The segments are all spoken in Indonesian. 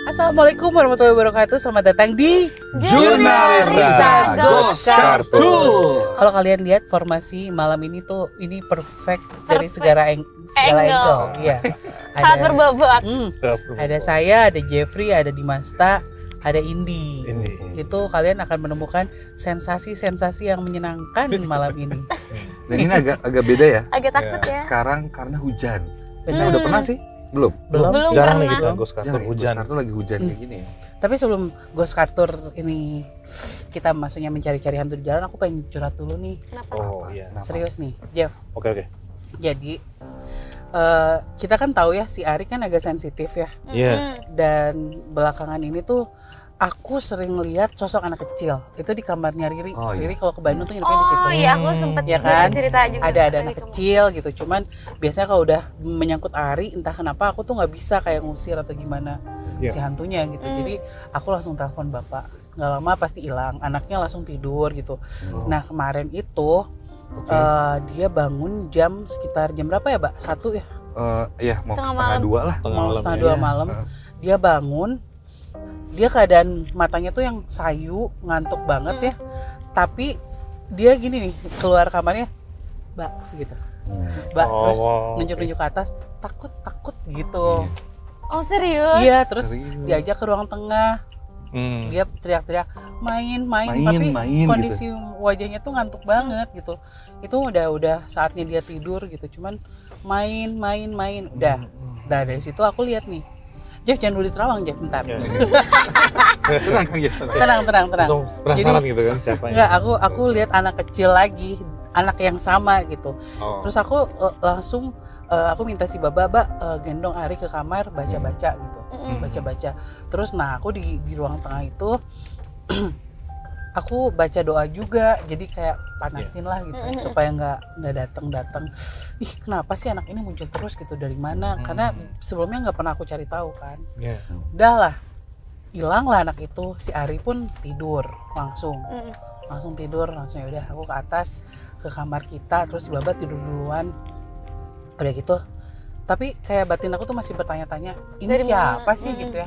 Assalamualaikum warahmatullahi wabarakatuh. Selamat datang di Jurnalisa Ghost Cartoon. Kalau kalian lihat formasi malam ini tuh ini perfect dari segala angle. Iya. Sangat berbobot. Ada saya, ada Jeffrey, ada Dimasta, ada Indi. Itu kalian akan menemukan sensasi-sensasi yang menyenangkan malam ini. Dan ini agak beda ya. Agak takut ya. Sekarang karena hujan. Benar. Udah pernah sih? Belum Belum. Jarang nih pernah. kita Ghost Cartoon hujan. Ghost Cartoon lagi hujan kayak gini. Tapi sebelum Ghost Cartoon ini kita maksudnya mencari-cari hantu di jalan, aku pengen curhat dulu nih. Kenapa? Oh iya. Serius nih, Jeff. Oke. Jadi kita kan tahu ya si Ari kan agak sensitif ya. Iya. Dan belakangan ini tuh aku sering lihat sosok anak kecil itu di kamarnya Riri. Oh, iya. Riri kalau ke Bandung tuh nginepnya di situ. Oh iya, aku sempet Ya kan? cerita juga. Ada anak kecil gitu. Cuman biasanya kalau udah menyangkut Ari, entah kenapa aku tuh nggak bisa kayak ngusir atau gimana si hantunya gitu. Jadi aku langsung telepon bapak. Nggak lama pasti hilang. Anaknya langsung tidur gitu. Nah kemarin itu dia bangun jam sekitar jam berapa ya, Mbak? 1 ya? Iya, mau Tengah setengah malam. 2 lah. Mau setengah 2 malam. Dia bangun. Dia keadaan matanya tuh yang sayu, ngantuk banget ya. Tapi dia gini nih, keluar kamarnya, Mbak gitu. Mbak terus nunjuk-nunjuk ke atas, takut gitu. Oh serius? Iya, terus Serius. diajak ke ruang tengah. Dia teriak-teriak, main, tapi main kondisi wajahnya tuh ngantuk banget gitu. Itu udah saatnya dia tidur gitu. Cuman main. Udah. Nah, dari situ aku lihat nih. Jeff jangan dulu diterawang, Jeff, bentar. Tenang Kang Jeff. Tenang. Langsung penasaran gitu kan siapanya. Enggak, aku lihat anak kecil lagi, anak yang sama gitu. Terus aku langsung aku minta si Baba, gendong Ari ke kamar baca-baca gitu. Baca-baca. Terus aku di ruang tengah itu aku baca doa juga, jadi kayak panasin lah gitu supaya nggak datang. Ih kenapa sih anak ini muncul terus gitu, dari mana? Karena sebelumnya nggak pernah aku cari tahu kan. Udahlah, hilang lah anak itu. Si Ari pun tidur langsung tidur langsung. Ya udah aku ke atas ke kamar kita, terus Baba tidur duluan. Udah gitu, tapi kayak batin aku tuh masih bertanya-tanya, ini dari siapa sih gitu ya?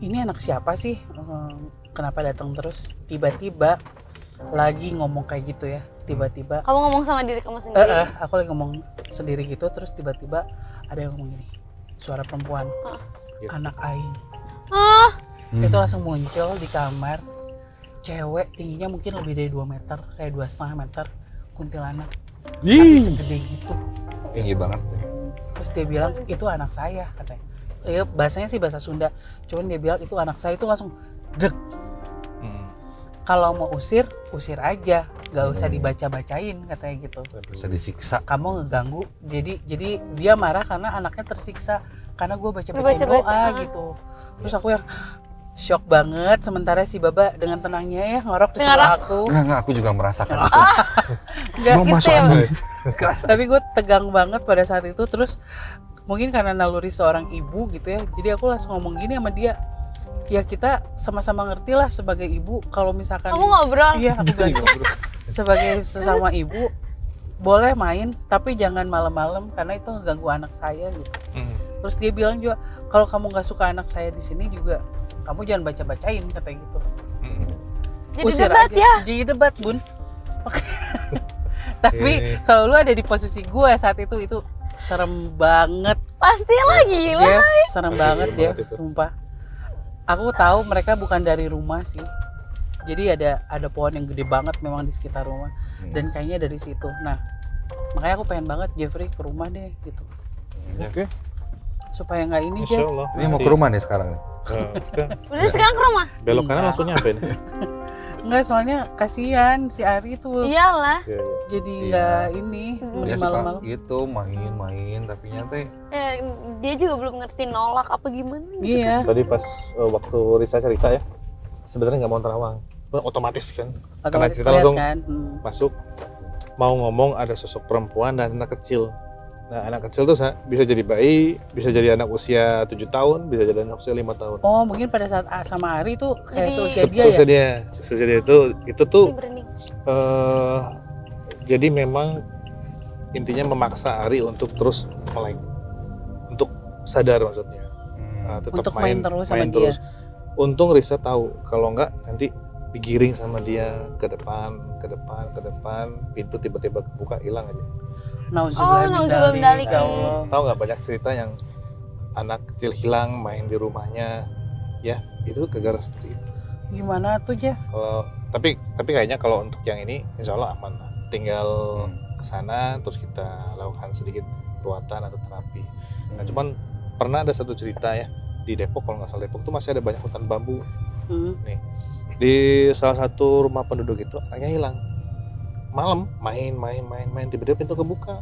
Ini anak siapa sih? Kenapa datang terus? Tiba-tiba lagi ngomong kayak gitu ya. Tiba-tiba Kamu ngomong sama diri kamu sendiri? aku lagi ngomong sendiri gitu. Terus tiba-tiba ada yang ngomong gini, suara perempuan, anak Aing. Itu langsung muncul di kamar. Cewek tingginya mungkin lebih dari 2 meter, kayak 2,5 meter, kuntilanak. Tapi segede gitu. Tinggi banget. Terus dia bilang itu anak saya katanya. Ya, bahasanya sih bahasa Sunda. Cuman dia bilang itu anak saya, itu langsung dek. Kalau mau usir aja, nggak usah dibaca-bacain katanya gitu. Bisa disiksa. Kamu ngeganggu. Jadi dia marah karena anaknya tersiksa karena gue baca-bacain doa gitu. Terus aku yang shock banget. Sementara si Baba dengan tenangnya ya ngorok di sebelah aku. Enggak, aku juga merasakan itu. Enggak Belum gitu masuk ya. asli. Tapi gue tegang banget pada saat itu. Terus mungkin karena naluri seorang ibu gitu ya, jadi aku langsung ngomong gini sama dia, ya kita sama-sama ngerti lah sebagai ibu kalau misalkan Kamu ngobrol? Iya, aku bilang sebagai sesama ibu boleh main tapi jangan malam-malam karena itu ngeganggu anak saya gitu. Terus dia bilang juga kalau kamu nggak suka anak saya di sini juga kamu jangan baca-bacain katanya gitu. Jadi Usir debat aja. ya? Jadi debat, Bun. Tapi kalau lu ada di posisi gue saat itu serem banget. Pastilah gila. Jeff, serem banget Jeff, sumpah. Aku tahu mereka bukan dari rumah sih. Jadi ada pohon yang gede banget memang di sekitar rumah. Dan kayaknya dari situ. Nah, makanya aku pengen banget Jeffrey ke rumah deh gitu. Oke. supaya nggak ini Insya Jeff. Allah. Ini mau ke rumah nih sekarang nih. Udah sekarang ke rumah? Belok kanan Iya. langsung nyampe nih. Enggak, soalnya kasihan si Ari tuh Iyalah. Iya, iya. jadi Iya. nggak ini Dia suka malam-malam. gitu main-main tapi nyata Dia juga belum ngerti nolak apa gimana gitu. Iya, Tadi pas waktu Risa cerita ya, sebenarnya nggak mau terawang, otomatis kan. otomatis kita lihat langsung kan. Masuk, mau ngomong ada sosok perempuan dan anak kecil. Nah anak kecil tuh bisa jadi bayi, bisa jadi anak usia 7 tahun, bisa jadi anak usia 5 tahun. Oh, mungkin pada saat sama Ari tuh kayak Jadi- seusia dia Seusia ya. seusia dia itu tuh Ini berani. jadi memang intinya memaksa Ari untuk terus melek, untuk sadar maksudnya. Nah, tetap Untuk main terus sama main dia. terus. Untung Risa tahu, kalau enggak nanti digiring sama dia ke depan, pintu tiba-tiba kebuka hilang aja. Nauzubillah min dzalik. Ya Allah. Tahu nggak banyak cerita yang anak kecil hilang main di rumahnya, ya itu gara-gara seperti itu. Gimana tuh Jeff? Kalau tapi kayaknya kalau untuk yang ini insya Allah aman lah. Tinggal ke sana terus kita lakukan sedikit perawatan atau terapi. Nah cuman pernah ada satu cerita ya di Depok, kalau nggak salah Depok tuh masih ada banyak hutan bambu. Hmm. Di salah satu rumah penduduk itu anaknya hilang. Malam main tiba-tiba pintu kebuka.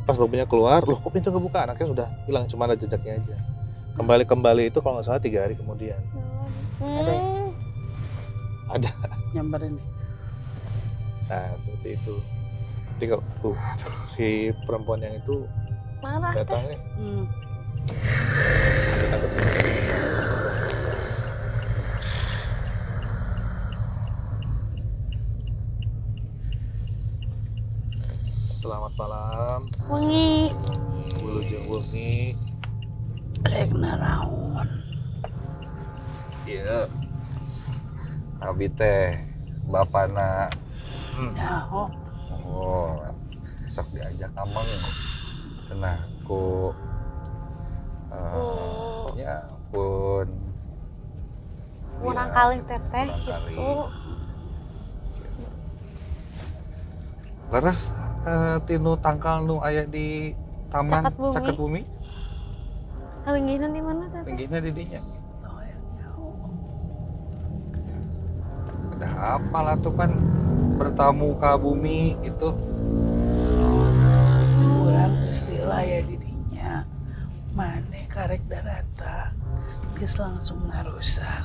Pas bapaknya keluar, loh kok pintu kebuka? Anaknya sudah hilang, cuma ada jejaknya aja. Kembali itu kalau nggak salah 3 hari kemudian. Ada ya? Ada. Nyamperin nih. Nah seperti itu. Jadi kalau tuh si perempuan yang itu Marah teh. datangnya takut sih. Selamat malam, Wengi. Wilujeng Wengi. Rek naraon. iya abi teh bapana Nyaho. oh sok diajak ameng cenah ku ya pun Kurang Iya, kali teteh kurang kali. gitu. Leres tinu tangkal nu aya di taman Caket Bumi. Caket Bumi Kalingginan di mana teteh? tingginya di dinya Tahu yang nyaho. ada apa lah tuh kan bertamu ke bumi itu Kurang istilah ya didinya. Mane karek daratan. Geus langsung ngarusak.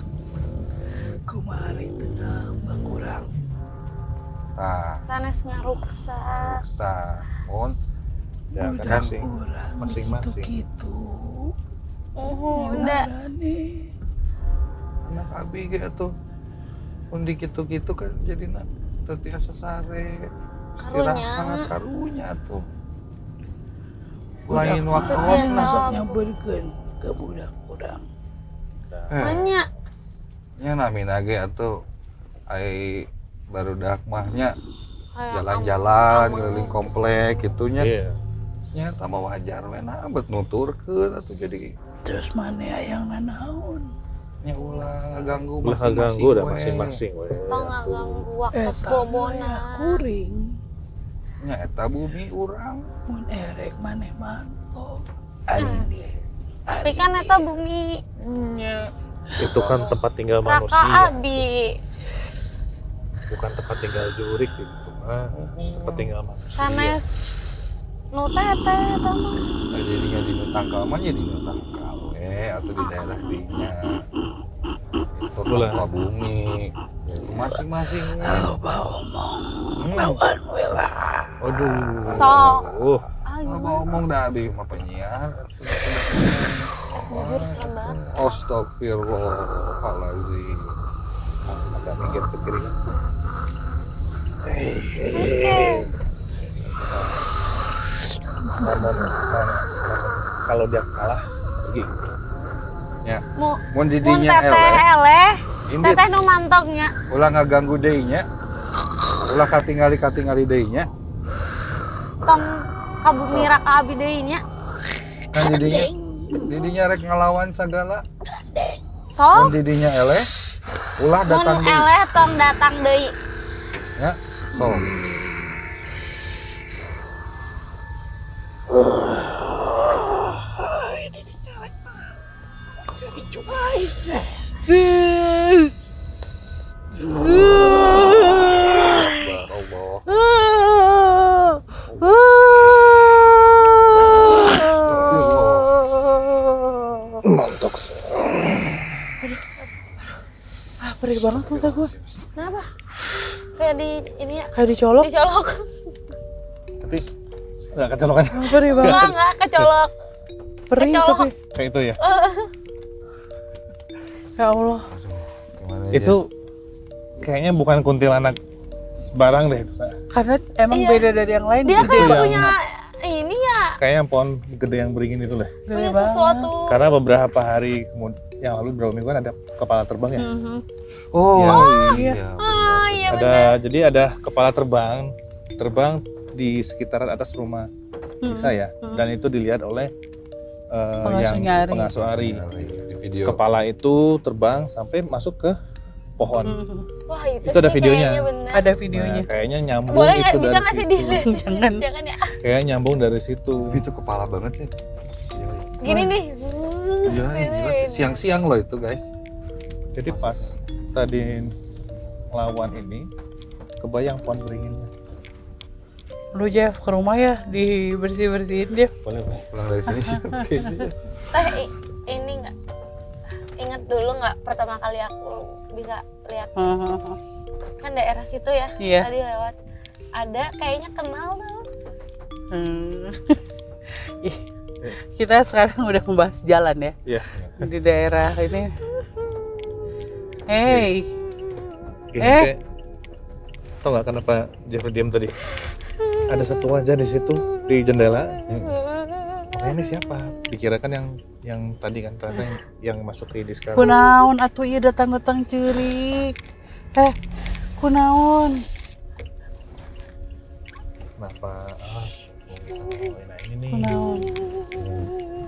Kumari tengah bakurang. nah Sanes ngaruksa. sa mohon Ya kan Budak sih. urang Masing-masing. gitu-gitu. Udah. Ngaraneh. anak abi ge atuh mun di kitu-kitu kan jadi teu tiasa sare istirahat karunya tuh lain waktu Iya, sok sob. nyamperkeun ke budak urang. Banyak. nya namina ge atuh ai barudak mahnya Kayak jalan-jalan kamu- keliling komplek gitunya Iya. nya tambah wajar we na bet nuturkeun atuh jadi Terus mana yang nanaon? nya ulah ganggu Ulah ganggu udah we. masing-masing we. Tau nggak ganggu waktu Eta bobona. kuring. nya eta bumi urang Mun erek maneh mantap. Ari dia. Tapi kan eta bumi nya Itu kan tempat tinggal Raka manusia, Abi. bukan tempat tinggal jurik gitu. Tempat tinggal manusia. Sanes nu teteh eta mah. jadinya di tangkal mah jadi di tangkal we atau di daerah dinya itu Ulah. tanpa bumi jadi masing-masing we. Halo ba omong. Hmm. Lawan we lah. Aduh. Sok. Apa Gimana? ngomong dah abi mah penyiar. Jujur serem banget. Astagfirullahaladzim. Agak minggir ke kiri. Oke. Kalau dia kalah pergi. Ya. Mau Mun di mun dinya teteh eleh. Indit. Teteh nu mantognya. Ulah ngaganggu deui nya. Ulah katingali deui nya. Tong kabumi Raka Abi deui nya. Kan didinya rek ngelawan segala. Sok. Mun didinya eleh ulah Mun datang deui. eleh tong datang deui. Ya. So. Mantap. Perih banget mata gue. Kenapa? Kayak di ini ya? Kayak dicolok. Dicolok. Tapi nggak kecolokan. Perih banget. Enggak kecolok. Perih Kecolok. tapi. Kayak itu ya. Ya Allah. Gimana Itu kayaknya bukan kuntilanak sembarang deh itu. Karena emang Iya. beda dari yang lain. Dia gitu kayak ya. punya ini ya. Kayaknya pohon gede yang beringin itu deh. Gede Punya banget. sesuatu. Karena beberapa hari yang lalu beberapa minggu kan ada kepala terbang ya. Mhm. Oh, iya. iya. Ah, iya Jadi ada kepala terbang di sekitaran atas rumah saya dan itu dilihat oleh Pengasuhnya Ari. pengasuh Ari. Di video. Kepala itu terbang sampai masuk ke pohon. Mhm. Wah, itu Itu ada sih videonya. kayaknya bener. Ada Nah, videonya. kayaknya nyambung Boleh itu nggak? Bisa dari nggak sih situ. dilihat? Jangan. Jangan ya. Kayak nyambung dari situ. Itu kepala banget ya. Gini nih. Gila, gila. Siang-siang loh itu guys. Jadi pas tadi lawan ini kebayang pohon beringinnya. Lu Jeff ke rumah ya dibersih-bersihin Jeff. Boleh. Pulang dari sini. Ini nggak? Ingat dulu nggak pertama kali aku bisa lihat kan daerah situ ya? Iya. Tadi lewat. Ada kayaknya kenal tuh. Ih, kita sekarang udah membahas jalan ya Iya. di daerah ini. Hey, Tau nggak kenapa Jeffrey diam tadi? Ada satu wajah di situ di jendela. Makanya ini siapa? Dikirakan yang tadi kan ternyata yang masuk ke sekarang. kunaon atuh ieu datang-datang ceurik. Kunaon? Kenapa? Nah ini nih.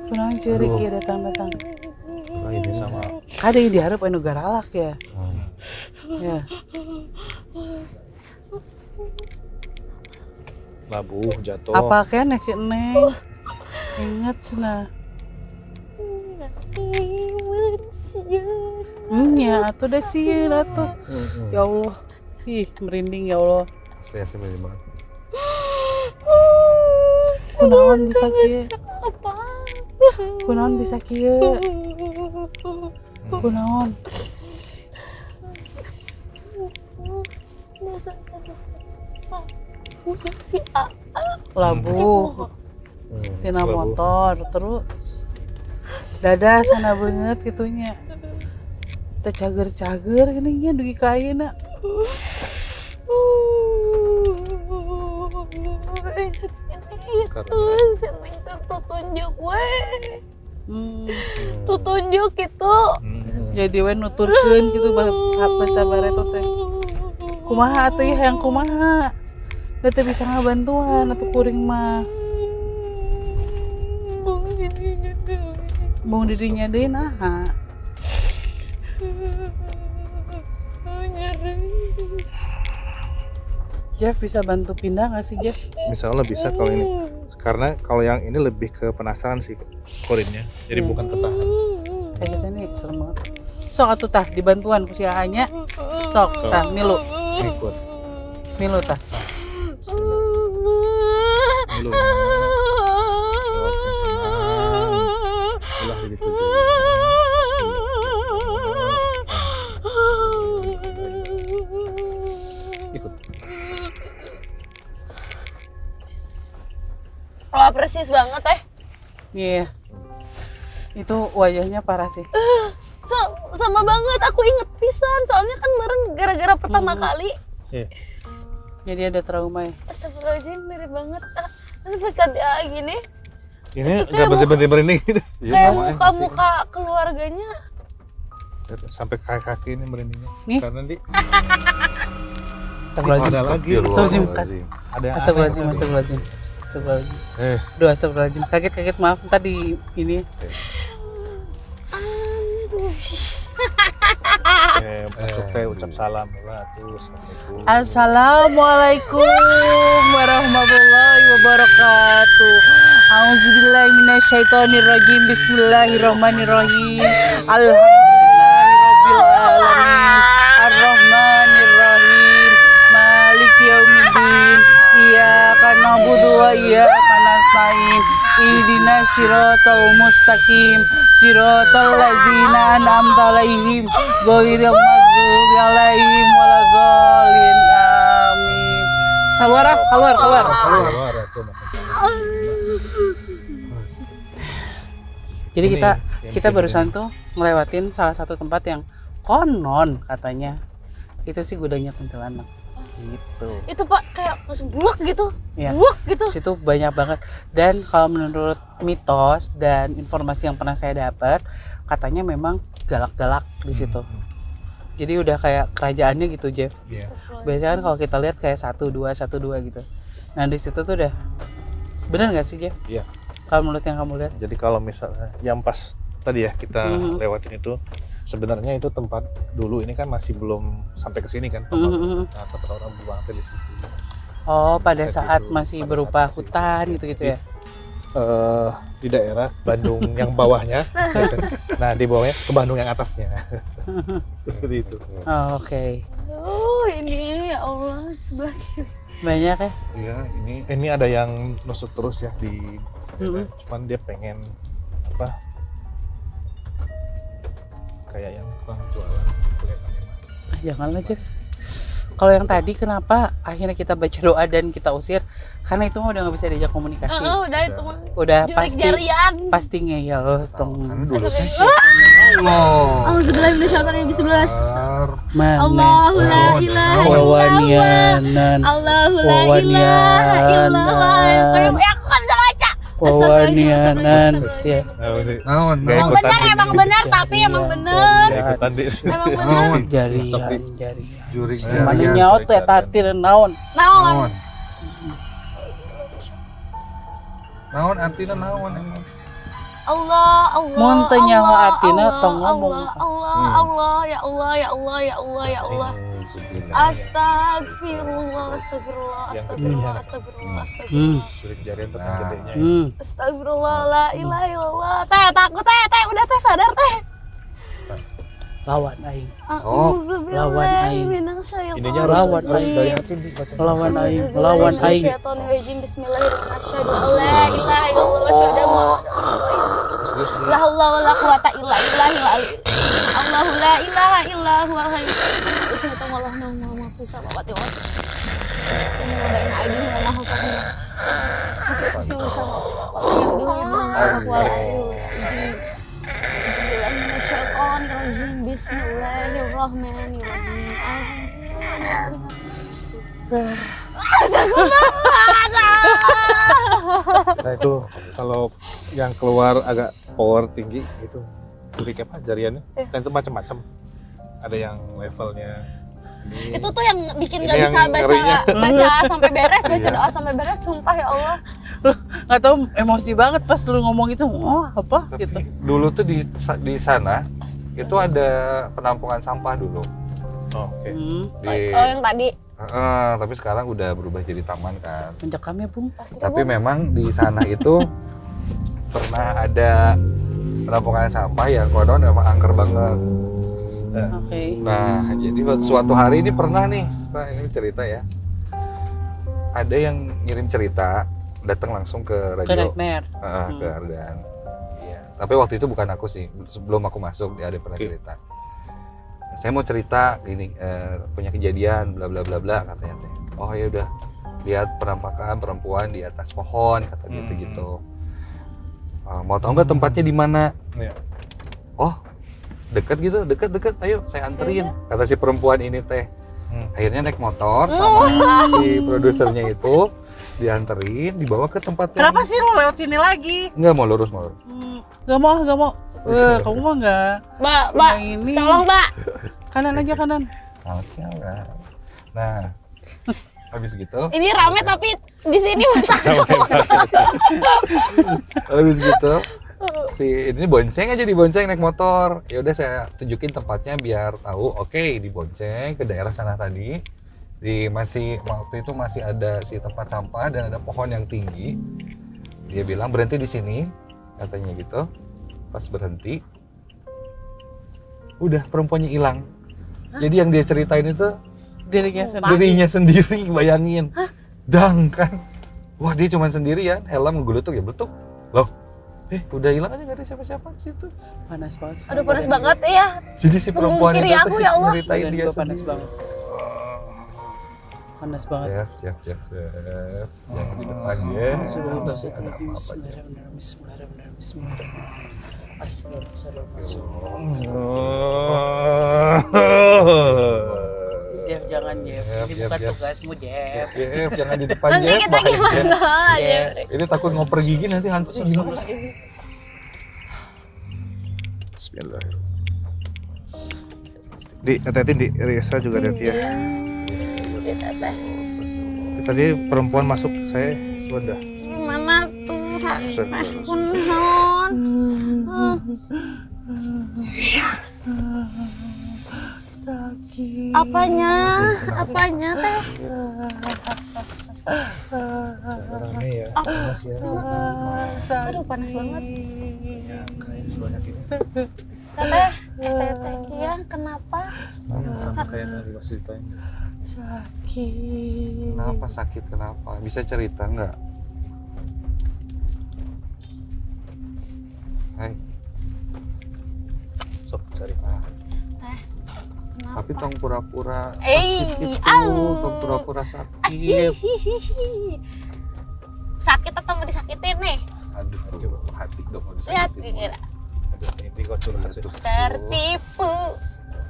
Kunaon ceurik ieu datang-datang. Nah, ini Sama Kada yang diharap anu garalak ya. Ya. labuh jatuh. Apa kene si Neng? Ingat cenah. Ya, atuh da sieun atuh. Ya Allah. Ih, merinding ya Allah. saya sih banget. Kunaon bisa kieu? Apa? Kunaon bisa kieu? Kunaon? Masa udah si A. Labuh. Tina motor terus. Dada sana banget gitunya. Teh cager-cager gini nya dugi ka ayeuna. Itu seneng tutunjuk we. Tutunjuk itu. Jadi we nuturkeun gitu bahasa bareto teh. Kumaha atuh ya yang kumaha? Da teh bisa ngabantuan atuh kuring mah. Bung didinya deui naha? Jeff bisa bantu pindah nggak sih Jeff? Misalnya bisa kalau ini. Karena kalau yang ini lebih ke penasaran sih korinnya. Jadi bukan ketahan. Kayak kita nih serem banget. Sok atuh tah dibantuan ku si Aanya. Sok tah milu. Ikut. Milu tah. Milu. Sok, sing tenang. Ulah gitu dulu. Ikut. Wah, persis banget Iya. Itu wajahnya parah sih. sama banget, aku inget pisan. Soalnya kan meren gara-gara pertama kali. Iya. Jadi ada trauma ya. Astagfirullahaladzim, mirip banget. Terus pas tadi gini, Ini Itu kayak nggak berhenti merinding gitu. kayak muka-muka keluarganya. Sampai kaki ini merindingnya. Nih. Karena nanti Astagfirullahaladzim. ada lagi. Astagfirullahaladzim. Ada yang Astagfirullahaladzim, aneh. astagfirullahaladzim. Astagfirullahaladzim. Eh, Duh, astagfirullahaladzim. Kaget maaf tadi ini. masuk teh ucap salam lah tuh. Assalamualaikum. Assalamualaikum warahmatullahi wabarakatuh. A'udzubillahi minasyaitonirrajim. Bismillahirrahmanirrahim. Alhamdulillahirabbil alamin. Arrahmanirrahim. Maliki yaumiddin. Iyyaka na'budu wa iyyaka nasta'in. Ihdinas siratal mustaqim. Siratal ladzina an'amta 'alaihim ghairil maghdubi alaihim waladhdallin. Amin. Keluar. Jadi kita barusan tuh ngelewatin salah satu tempat yang konon katanya itu sih gudangnya kuntilanak gitu. Itu Pak kayak langsung bulak gitu. Ya. Bulak gitu. Situ banyak banget. Dan kalau menurut mitos dan informasi yang pernah saya dapat, katanya memang galak-galak di situ. Jadi udah kayak kerajaannya gitu, Jeff. Iya. Biasanya kan kalau kita lihat kayak 1-2 gitu. Nah di situ tuh udah bener nggak sih, Jeff? Iya. Kalau menurut yang kamu lihat? Jadi kalau misalnya yang pas tadi ya kita lewatin itu, sebenarnya itu tempat dulu ini kan masih belum sampai ke sini kan, tempat orang berbantai di situ. Oh, pada saat itu, masih pada berupa saat masih hutan gitu ya? Di daerah Bandung yang bawahnya, nah di bawahnya ke Bandung yang atasnya, seperti itu. Oh, oke. Oh ini ya Allah sebelah kiri. Banyak ya? Iya, Ini ada yang nusuk terus ya di, cuman dia pengen apa? Kayak yang tukang jualan kelihatannya. Janganlah, Jeff. Kalau yang tadi kenapa akhirnya kita baca doa dan kita usir? Karena itu mah udah nggak bisa diajak komunikasi. Udah itu mah. Udah Jurik jarian. pasti ngeyel tong. Karena dulu kan Allah. Auzubillahi minasyaitonir rajim. Mana? Allahu la ilaha illallah. Wawanianan. Allahu la ilaha illallah. Ya aku kan bisa baca. Wawanianan ya. naon Emang benar tapi emang benar. Ikutan di. Emang benar. Jarian. jurik Mana jarian nyaut teh tatir naon? Naon? naon artinya naon emang Allah. Mun teu nyaho artina tong ngomong. Allah, ya Allah. Astagfirullah. Jurik jarian tempat gedenya. Astagfirullah, la ilaha illallah. Teh takut teh, udah teh sadar teh. Lawan aing. Lawan aing. Ininya harus Lawan dari aing. hati dibaca. Lawan aing. Bismillahirrahmanirrahim. La haula wala quwata illa billah. Allahu la ilaha illa huwal hayyul qayyum. Bismillahirrahmanirrahim. Nah itu kalau yang keluar agak power tinggi itu jurik apa jariannya, dan itu macam-macam. Ada yang levelnya. Itu tuh yang bikin nggak Ini bisa yang ngerinya. baca sampai beres, baca doa sampai beres, sumpah ya Allah. Nggak tahu emosi banget pas lu ngomong itu. Oh apa tapi gitu. dulu tuh di sana itu ada penampungan sampah dulu Oh, oke. di Oh yang tadi. tapi sekarang udah berubah jadi taman kan. Pencakam ya Bung. Tapi memang di sana itu pernah ada penampungan sampah yang konon memang angker banget. Oke. Nah, jadi suatu hari ini pernah nih, Pak, ini cerita ya. Ada yang ngirim cerita, datang langsung ke Ke radio, Nightmare. ke Ardan. Iya. Tapi waktu itu bukan aku sih, sebelum aku masuk dia ada pernah cerita. Saya mau cerita gini, punya kejadian, bla bla bla bla katanya teh. Oh ya udah, lihat penampakan perempuan di atas pohon, kata dia gitu. Mau tahu nggak tempatnya di mana? Iya. Oh, deket gitu, deket, ayo saya anterin, kata si perempuan ini teh. Akhirnya naik motor sama si produsernya itu, dianterin, dibawa ke tempat. Kenapa sih lu lewat sini lagi? Nggak mau lurus. Gak mau. Kamu mah nggak. Mbak, Ini. tolong Mbak. Kanan aja kanan. Oke lah. Nah, habis gitu. Ini rame tapi di sini mata. Habis gitu, ini bonceng aja, dibonceng naik motor. Ya udah saya tunjukin tempatnya biar tahu. Oke, dibonceng ke daerah sana tadi. Waktu itu masih ada si tempat sampah dan ada pohon yang tinggi. Dia bilang berhenti di sini, katanya gitu. Pas berhenti, udah perempuannya hilang. Jadi yang dia ceritain itu dirinya sendiri, bayangin. Dang kan. Wah, dia cuma sendirian, helm ngegeletuk ya beletuk. Loh, udah hilang aja, gak ada siapa-siapa di situ. Panas banget. Aduh panas banget ya. Jadi si perempuan itu aku, ya Allah. ceritain dia panas sendiri. banget. Panas banget. Siap. Jangan di depan ya. Jeff, jangan Jeff. Ini bukan tugasmu Jeff. Jeff, jangan di depan Nanti Jeff. kita gimana Jeff? Ini takut ngoper gigi nanti hantunya gimana? Bismillahirrahmanirrahim. Di, hati-hati di Risa juga hati-hati ya. Tadi perempuan masuk saya sudah. Mana tuh? Sakit. Apanya teh? Rame ya. Aduh panas banget. Ya, kayak sebanyak ini. Teteh, iya kenapa? Sama kayak tadi pas ceritain. Sakit. Kenapa sakit? Kenapa? Bisa cerita nggak? Hai. Sok cari. Kenapa? Tapi tong pura-pura Eh, sakit au. gitu, tong pura-pura sakit. Sakit atau mau disakitin nih? Aduh, hati dong harus Lihat sakitin. kira Aduh, ini kok curhat sih. tertipu.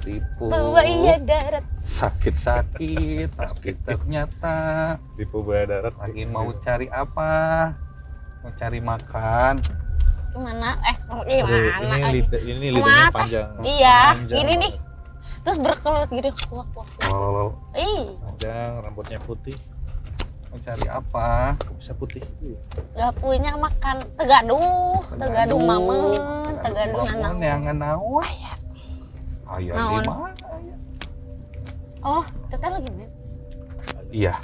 Tipu. Buaya darat. Sakit-sakit, tapi ternyata Tipu buaya darat. lagi mau cari apa? Mau cari makan. Gimana? Aduh, Gimana? ini lidahnya Mata. panjang. Iya, Panjang gini nih. banget. Terus berkelut gini. Wah. Oh, Ih, Panjang, rambutnya putih. mau cari apa? Kok bisa putih? gak punya makan tegaduh mamen, tegaduh nanang. yang naon? Ayah Naon. di mana? Oh, teteh lagi main. Iya.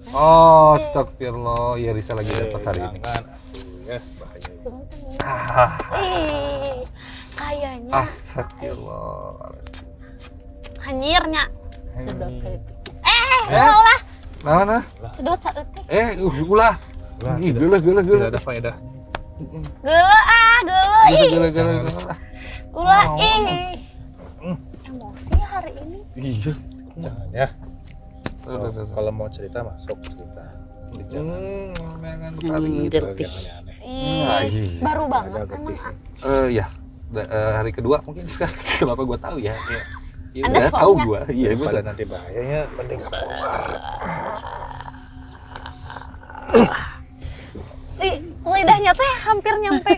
Oh, astagfirullah. Ya Risa lagi dapat hari ini. Jangan, ya bahaya. Sebentar. Ah, Kayaknya astagfirullah. hanyirnya. Sedot sedetik. Eh? Ulah, Nah. sedot sedetik. Ulah. Ulah, Ih, tidak geuleuh. ada faedah. Geuleuh ih. Geuleuh. Ulah Oh. ih. Emosi hari ini. Iya. Jangan ya. Udah. Kalau mau cerita masuk cerita. Jangan Jangan Ngerti. aneh-aneh. Ih, baru banget Agak emang. getih. Ya. Hari kedua mungkin sekarang kenapa gue tahu ya? Ya Anda udah tahu suaminya? gue. Iya, gue Pada nanti bahayanya mending keluar. Lidahnya teh hampir nyampe.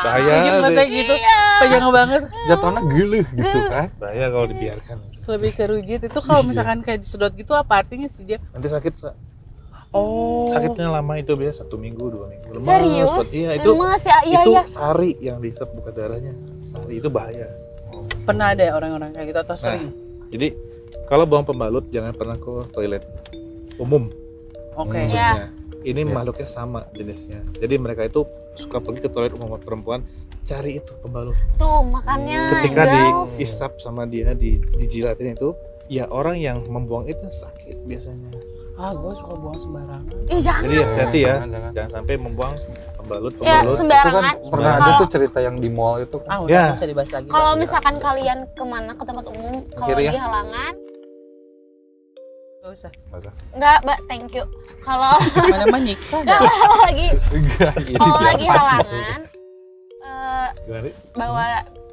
Bahaya Bikin sih. kayak gitu. Panjang banget. jatuhnya geuleuh gitu kan. Bahaya kalau dibiarkan. Lebih ke rujit itu kalau misalkan kayak disedot gitu apa artinya sih Jeff? Nanti sakit. Oh. Sakitnya lama itu biasa 1 minggu 2 minggu. Lemas, Serius? Iya itu. Lemes ya, iya Itu iya. sari yang dihisap bukan darahnya. Sari itu bahaya. Pernah ada orang-orang kayak gitu atau sering? Jadi kalau buang pembalut jangan pernah ke toilet umum Oke. Iya. khususnya. Ini makhluknya sama jenisnya. Jadi mereka itu suka pergi ke toilet umum perempuan cari itu pembalut. Tuh makanya. Ketika Jeff. diisap sama dia dijilatin itu, ya orang yang membuang itu sakit biasanya. Gue suka buang sembarangan. Ih jangan. Jadi hati-hati ya, Jangan. jangan sampai membuang pembalut. Ya Itu kan sembarangan. pernah ada Kalau- tuh cerita yang di mall itu kan. Udah Ya. nggak usah dibahas lagi. Kalau misalkan kalian kemana ke tempat umum, kalau Kiri ya? lagi halangan, Gak usah. Masa? enggak, Mbak, thank you. Kalau Mana mah nyiksa dah. kalau lagi Enggak, ini kalau biar lagi pas. halangan, Gimana? Ri? bawa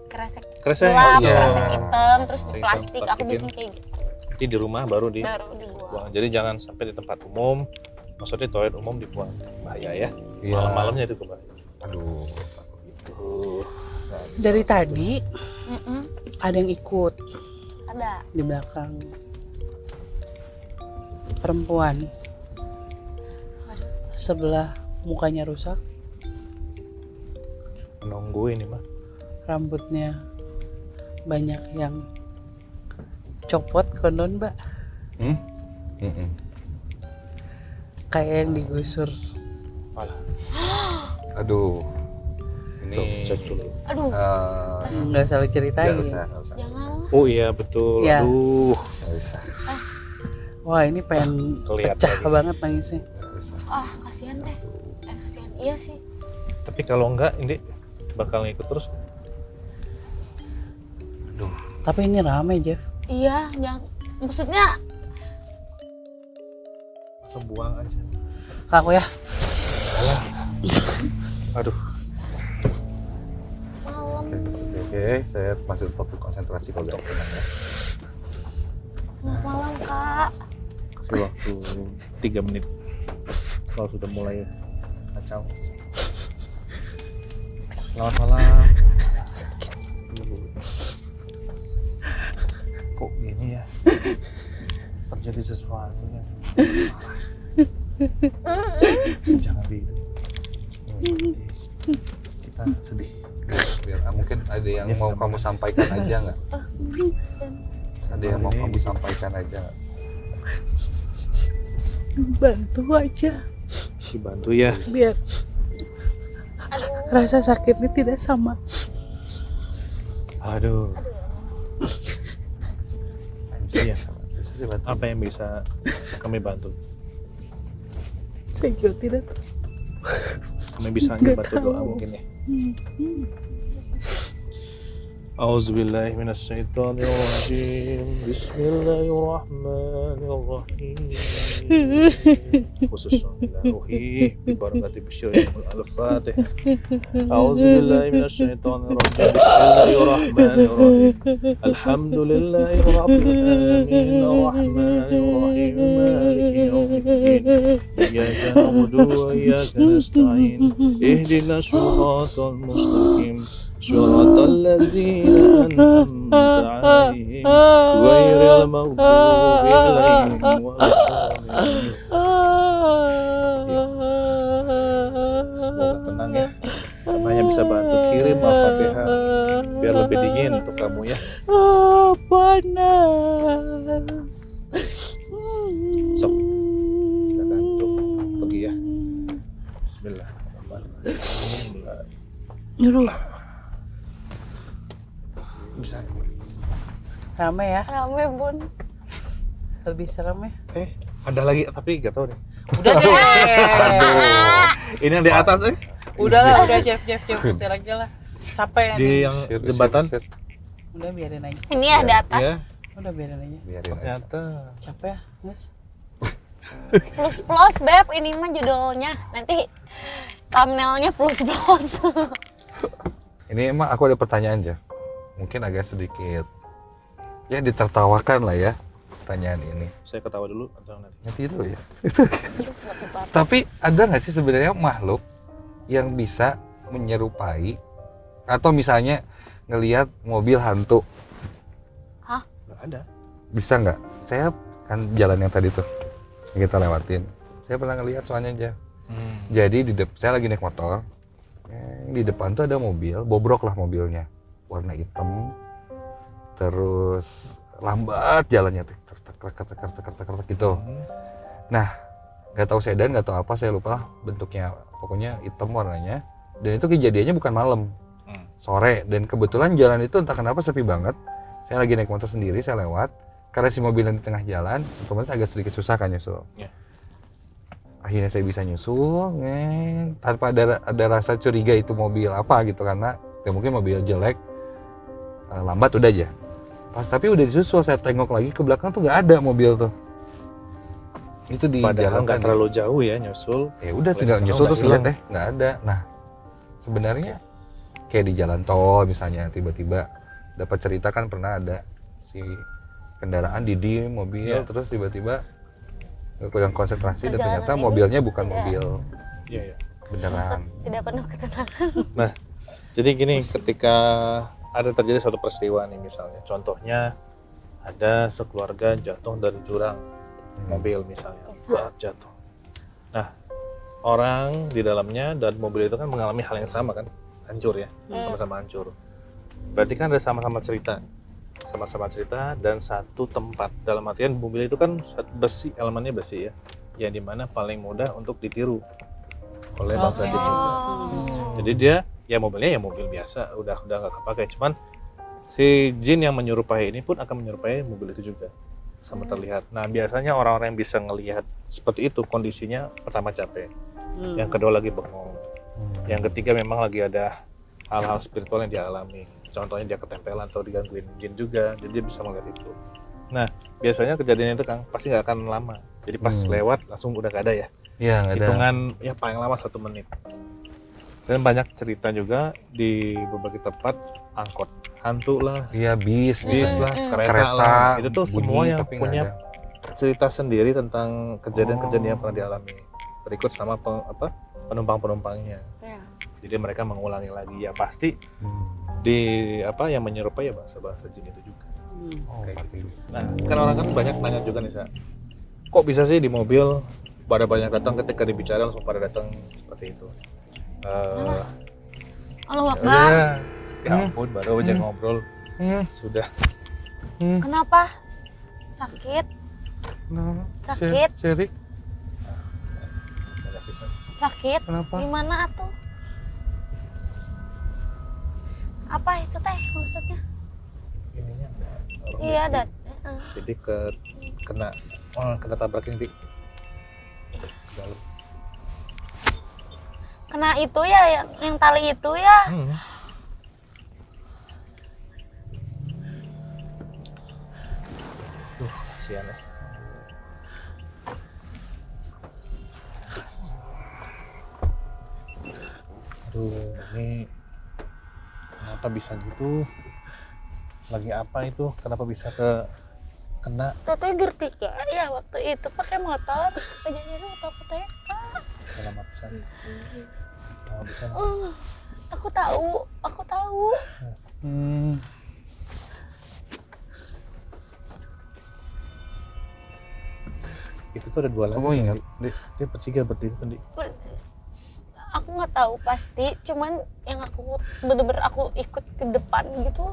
kresek Kresek? gelap, Oh, iya. kresek hitam, terus Kresek plastik. hitam, Aku plastikin. biasanya kayak gitu. Nanti di rumah baru Baru dibuang. dibuang. Jadi jangan sampai di tempat umum. Maksudnya toilet umum dibuang. Bahaya ya. Iya. Malam-malamnya itu bahaya. Aduh. Dari tadi Mm-mm. ada yang ikut Ada. di belakang. Perempuan. Sebelah mukanya rusak, Menunggu ini mah. rambutnya banyak yang copot konon, Mbak. Mm-mm. Kayak yang digusur Aduh. Ini Tuh, cek dulu. Aduh, Nggak usah lu ceritain. nggak usah. jangan. Oh iya betul. Ya. Aduh. Nggak usah. Wah ini pengen Kelihatan pecah lagi. banget nangisnya. Nggak usah. Kasihan teh. Kasihan. Iya sih. Tapi kalau enggak ini bakal ngikut terus. Aduh. Tapi ini rame Jeff. Iya, jangan. Maksudnya Langsung buang aja. Kak aku ya. Aduh. malam. Oke, saya masih tetap konsentrasi kalau udah tenang ya. Selamat malam, Kak. Kasih waktu 3 menit. Kalau sudah mulai kacau. Selamat malam. Kok gini ya? Terjadi sesuatu ya. Jangan kita sedih. Biar mungkin ada yang mau kamu sampaikan aja nggak? Ada yang mau kamu sampaikan aja nggak? Bantu aja Dibantu ya. biar rasa sakitnya tidak sama. Aduh. Iya. Dibantu. Apa yang bisa kami bantu? Saya juga tidak tahu. Kami bisa hanya bantu doa mungkin ya. Auzubillahi minasyaitonirrajim. Bismillahirrahmanirrahim. Khususnya ila ruhi bi barakati bisyri al-Fatih. Auzubillahi minasyaitonirrajim. Bismillahirrahmanirrahim. Alhamdulillahi rabbil alamin arrahmanirrahim maliki yaumiddin. Iyyaka na'budu wa iyyaka nasta'in. Ihdinas siratal mustaqim. Siratal ladzina an'amta 'alaihim ghairil maghdubi 'alaihim waladdallin. Semoga tenang ya. Namanya bisa bantu kirim Al-Fatihah biar lebih dingin untuk kamu ya. Panas. Sok. Silakan untuk pergi ya. Bismillahirrahmanirrahim. Aduh, Bisa. rame ya. Rame, Bun. Lebih serem ya. Ada lagi tapi gak tahu nih. Udah deh. Ini yang di atas Udah lah, udah Jeff usir aja lah. Capek di nih. yang jembatan. Udah biarin aja. Ini ya di atas. Ya, Udah biarin aja. Biarin aja. ternyata. Capek ya, Mas. Plus Beb, ini mah judulnya. Nanti thumbnailnya plus. Ini emang aku ada pertanyaan aja. Mungkin agak sedikit ya ditertawakan lah ya pertanyaan ini. Saya ketawa dulu atau nanti? Nanti dulu ya. Tapi ada nggak sih sebenarnya makhluk yang bisa menyerupai atau misalnya ngelihat mobil hantu? Nggak ada. Bisa nggak? Saya kan jalan yang tadi tuh yang kita lewatin. Saya pernah ngelihat soalnya aja. Jadi saya lagi naik motor. Di depan tuh ada mobil, bobrok lah mobilnya, warna hitam, terus lambat jalannya tuh, tek gitu. Nah, nggak tahu sedan, nggak tahu apa, saya lupa bentuknya, pokoknya hitam warnanya. Dan itu kejadiannya bukan malam, sore. Dan kebetulan jalan itu entah kenapa sepi banget. Saya lagi naik motor sendiri, saya lewat. Karena si mobil yang di tengah jalan, otomatis agak sedikit susah kan nyusul. Yeah. Akhirnya saya bisa nyusul, tanpa ada rasa curiga itu mobil apa gitu, karena ya mungkin mobil jelek, lambat udah aja. Pas tapi udah disusul, saya tengok lagi ke belakang tuh nggak ada mobil tuh. Itu di Padahal jalan nggak terlalu jauh ya nyusul. Ya udah tinggal nyusul terus lihat nggak ada. Nah sebenarnya kayak di jalan tol misalnya tiba-tiba dapat cerita kan pernah ada si kendaraan didiem mobil terus tiba-tiba yang konsentrasi dan ternyata mobilnya bukan mobil beneran. Tidak penuh ketenangan. Nah, jadi gini, ketika ada terjadi suatu peristiwa nih misalnya, contohnya ada sekeluarga jatuh dari jurang mobil misalnya, jatuh. Nah, orang di dalamnya dan mobil itu kan mengalami hal yang sama kan, hancur ya, sama-sama hancur. Berarti kan ada sama-sama cerita dan satu tempat. Dalam artian mobil itu kan besi, elemennya besi ya, yang dimana paling mudah untuk ditiru. oleh bangsa jin juga. Jadi dia ya mobilnya ya mobil biasa, udah nggak kepakai. Cuman si jin yang menyerupai ini pun akan menyerupai mobil itu juga, sama terlihat. Nah biasanya orang-orang yang bisa ngelihat seperti itu kondisinya pertama capek, yang kedua lagi bengong, yang ketiga memang lagi ada hal-hal spiritual yang dia alami. Contohnya dia ketempelan atau digangguin jin juga, jadi dia bisa melihat itu. Nah biasanya kejadian itu Kang pasti nggak akan lama, jadi pas lewat langsung udah gak ada ya. Iya, nggak ada. Hitungan ya paling lama 1 menit. Dan banyak cerita juga di berbagai tempat, angkot hantu lah, Iya, bis lah, kereta lah. Itu tuh semua yang punya cerita sendiri tentang kejadian-kejadian yang pernah dialami. Berikut sama penumpang-penumpangnya. Jadi mereka mengulangi lagi ya pasti di yang menyerupai ya bahasa jin itu juga. Kayak gitu. Nah kan orang kan banyak nanya juga nih kok bisa sih di mobil pada banyak datang ketika dibicara langsung pada datang seperti itu. Allah Akbar. Ya ampun baru aja ngobrol sudah. Kenapa? Sakit? Sakit? Syirik. Banyak pisan. Sakit? Kenapa? Gimana atuh? Apa itu teh maksudnya? Ininya Iya dan jadi kena tabrak ini di dalam. kena itu ya yang tali itu ya. Kasihan ya. Aduh, ini kenapa bisa gitu? Lagi apa itu? Kenapa bisa kena? Teteh ngerti ya waktu itu pakai motor kejadian waktu apotek. Selamat pisan. Selamat pisan. Aku tahu. Itu tuh ada 2 lagi. Aku ingat. Dia bertiga berdiri tadi. Aku nggak tahu pasti, cuman yang aku bener-bener aku ikut ke depan gitu.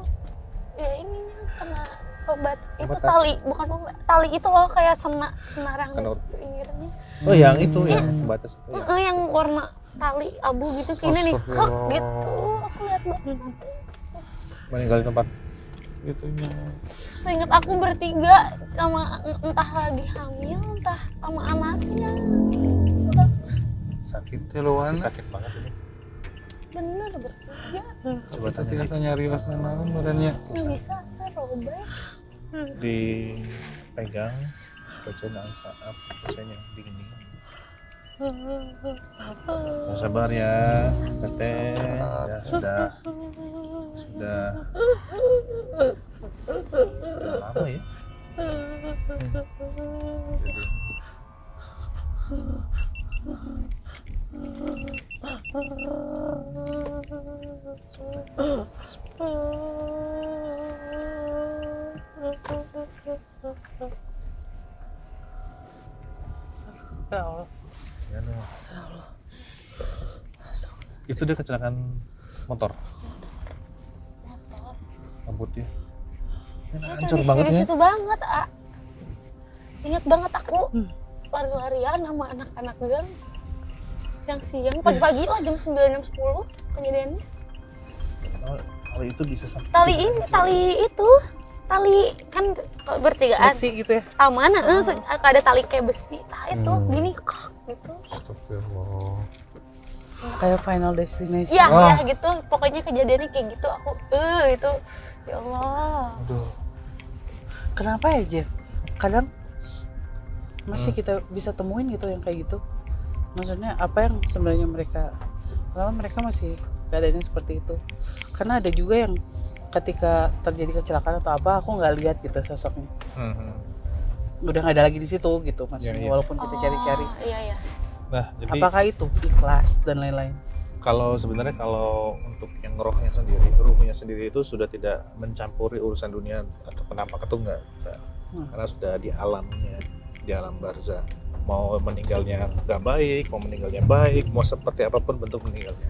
Ya ininya kena obat itu tali, bukan obat, tali itu loh kayak senarang pinggirnya. Oh yang itu yang batas itu. Yang warna tali abu gitu gini nih, kok gitu. Aku lihat banget. Meninggal di tempat. Itunya. Seingat aku bertiga sama entah lagi hamil, entah sama anaknya. Sakit. Masih sakit banget ini. Bener bertiga. Coba tanya Kita nyari wasana badannya. Nggak bisa robek. Dipegang bacanya bacanya dingin. Nah, sabar ya teteh ya sudah lama ya. Ya Allah. Ya Allah. Itu dia kecelakaan motor. Rambutnya. Hancur banget ya. Situ banget, Ingat banget aku lari-larian sama anak-anak gang. Siang-siang, pagi-pagi lah jam 9 jam 10 kejadiannya. Kalau itu bisa sampai tali kan bertigaan Besi gitu ya. aman, ada tali kayak besi, itu gini kok gitu. Astagfirullah. Kayak Final Destination. Ya gitu, pokoknya kejadiannya kayak gitu. Aku itu ya Allah. aduh. Kenapa ya Jeff? Kadang masih kita bisa temuin gitu yang kayak gitu. Maksudnya apa yang sebenarnya kenapa mereka masih keadaannya seperti itu? Karena ada juga yang ketika terjadi kecelakaan atau apa, aku nggak lihat gitu sosoknya. Udah nggak ada lagi di situ gitu, maksudnya walaupun kita cari-cari. Iya. Nah, jadi apakah itu ikhlas dan lain-lain? kalau untuk yang ruhnya sendiri itu sudah tidak mencampuri urusan dunia atau penampakan itu enggak. Karena sudah di alamnya, di alam barzah. Mau meninggalnya nggak baik, mau meninggalnya baik, mau seperti apapun bentuk meninggalnya.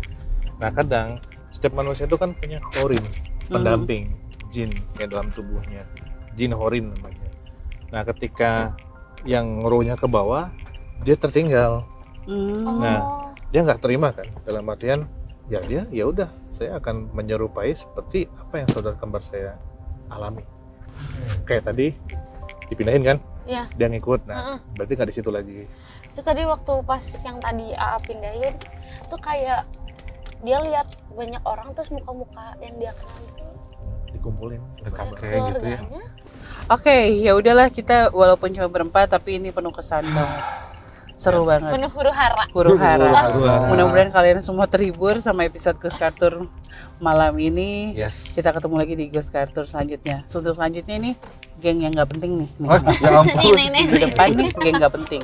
Nah kadang setiap manusia itu kan punya horin, pendamping jin yang dalam tubuhnya, jin horin namanya. Nah ketika yang ruhnya ke bawah, dia tertinggal. Nah dia nggak terima kan, dalam artian ya dia ya udah saya akan menyerupai seperti apa yang saudara kembar saya alami. Kayak tadi dipindahin kan, Iya. dia ngikut, nah berarti nggak di situ lagi. Terus tadi waktu pas yang tadi AA pindahin tuh kayak dia lihat banyak orang terus muka-muka yang dia kenal itu Dikumpulin Dekat kayak kayak gitu ya. keluarganya. Oke, ya udahlah kita walaupun cuma berempat tapi ini penuh kesan banget. Seru banget. Penuh huru hara. Huru hara. Huru-hara. Mudah-mudahan kalian semua terhibur sama episode Ghost Cartoon malam ini. Yes. Kita ketemu lagi di Ghost Cartoon selanjutnya. Untuk selanjutnya ini geng yang nggak penting nih. Oh, ya ampun. Nih. Di depan nih geng nggak penting.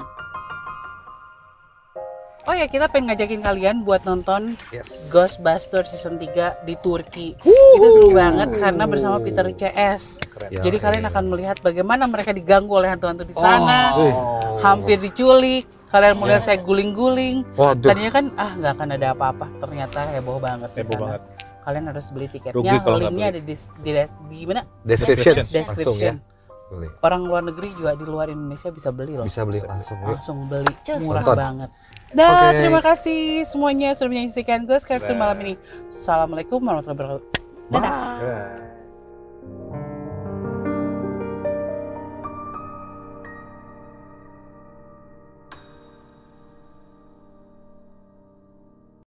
Oh ya, kita pengen ngajakin kalian buat nonton Yes. Ghostbusters season 3 di Turki. Itu seru banget karena bersama Peter CS. Keren. Ya, Jadi oke. kalian akan melihat bagaimana mereka diganggu oleh hantu-hantu di sana, Oh. hampir diculik. Kalian mau lihat saya guling-guling. Waduh. Tadinya kan nggak akan ada apa-apa. Ternyata heboh banget di Heboh sana. banget. Kalian harus beli Rugi tiketnya. kalau nggak Linknya beli. ada di mana? Description. Description. Langsung ya. Boleh. Orang luar negeri juga di luar Indonesia bisa beli loh. Bisa beli langsung yuk. Langsung beli, Cus. murah Nonton. banget. Dah, Oke. terima kasih semuanya sudah menyaksikan Ghost Cartoon malam ini. Assalamualaikum warahmatullahi wabarakatuh. Dadah. Ya.